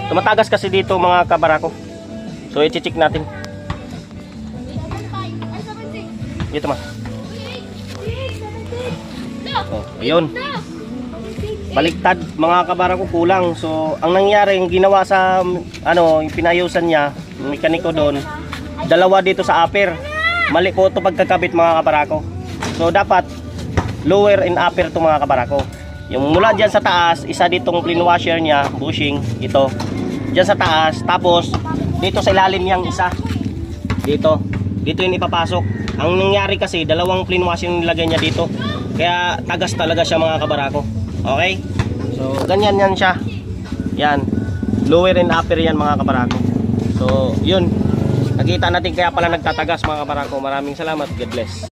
Tumatagas kasi dito mga kabarako. So i-check natin. Dito ma. Oh, ayun. Baliktad mga kabarako, kulang. So ang nangyari, yung ginawa sa yung pinayusan niya, yung mekaniko doon, dalawa dito sa upper. Mali po ito pagkakabit mga kabarako. So dapat lower and upper to mga kabarako. Yung mula dyan sa taas, isa ditong clean washer niya, bushing, ito. Dyan sa taas, tapos dito sa ilalim niyang isa. Dito yung ipapasok. Ang nangyari kasi, dalawang clean washer yung nilagay niya dito. Kaya tagas talaga siya mga kabarako. Okay? So ganyan yan siya. Yan. Lower and upper yan mga kabarako. So yun. Nakita natin kaya pala nagtatagas mga kabarako. Maraming salamat. God bless.